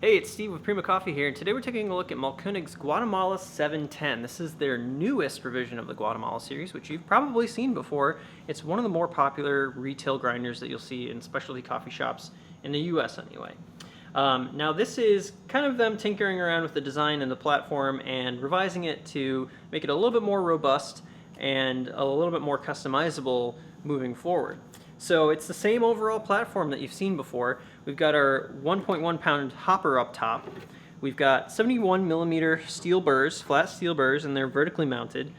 Hey, it's Steve with Prima Coffee here, and today we're taking a look at Mahlkonig's Guatemala 710. This is their newest revision of the Guatemala series, which you've probably seen before. It's one of the more popular retail grinders that you'll see in specialty coffee shops in the US anyway. Now this is kind of them tinkering around with the design and the platform and revising it to make it a little bit more robust and a little bit more customizable moving forward. So it's the same overall platform that you've seen before. We've got our 1.1 pound hopper up top. We've got 71 millimeter steel burrs, flat steel burrs, and they're vertically mounted.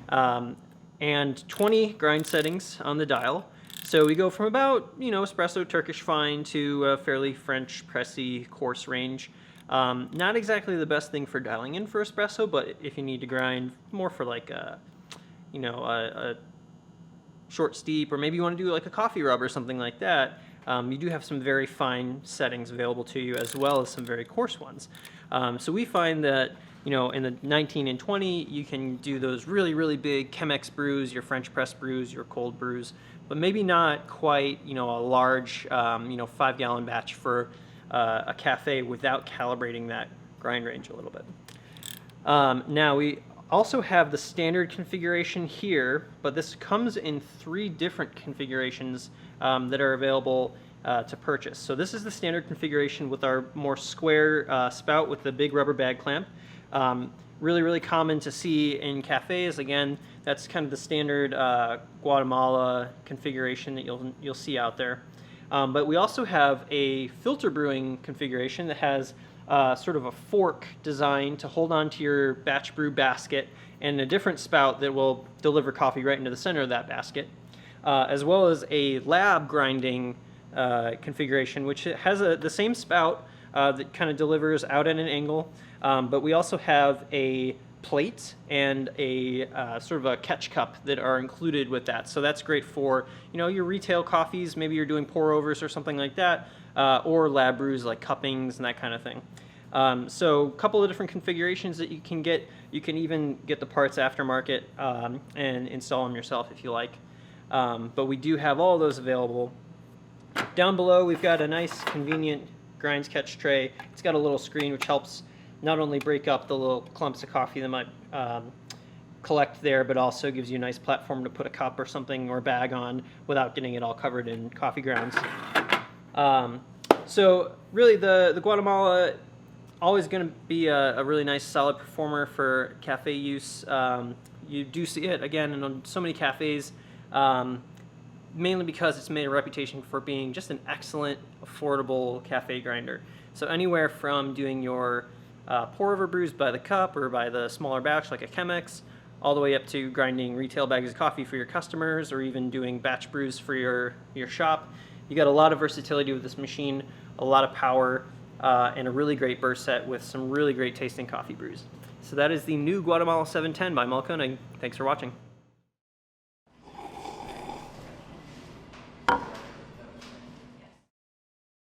And 20 grind settings on the dial. So we go from about, espresso Turkish fine to a fairly French pressy coarse range. Not exactly the best thing for dialing in for espresso, but if you need to grind more for like a short steep, or maybe you want to do like a coffee rub or something like that, you do have some very fine settings available to you as well as some very coarse ones. So we find that in the 19 and 20 you can do those really big Chemex brews, your French press brews, your cold brews, but maybe not quite a large 5-gallon batch for a cafe without calibrating that grind range a little bit. Now we also have the standard configuration here, but this comes in 3 different configurations that are available to purchase. So this is the standard configuration with our more square spout with the big rubber bag clamp. Really common to see in cafes. Again, that's kind of the standard Guatemala configuration that you'll see out there. But we also have a filter brewing configuration that has sort of a fork designed to hold on to your batch brew basket, and a different spout that will deliver coffee right into the center of that basket, as well as a lab grinding configuration, which has the same spout that kind of delivers out at an angle, but we also have a plate and a sort of a catch cup that are included with that. So that's great for your retail coffees. Maybe you're doing pour overs or something like that, or lab brews like cuppings and that kind of thing. So a couple of different configurations that you can get. You can even get the parts aftermarket and install them yourself if you like. But we do have all those available. Down below we've got a nice convenient grinds catch tray. It's got a little screen which helps not only break up the little clumps of coffee that might collect there, but also gives you a nice platform to put a cup or something or a bag on without getting it all covered in coffee grounds. So really the Guatemala, always going to be a really nice solid performer for cafe use. You do see it again in so many cafes, mainly because it's made a reputation for being just an excellent, affordable cafe grinder. So anywhere from doing your pour over brews by the cup or by the smaller batch like a Chemex, all the way up to grinding retail bags of coffee for your customers, or even doing batch brews for your shop. You got a lot of versatility with this machine, a lot of power, and a really great burst set with some really great tasting coffee brews. So that is the new Guatemala 710 by Mahlkonig. Thanks for watching.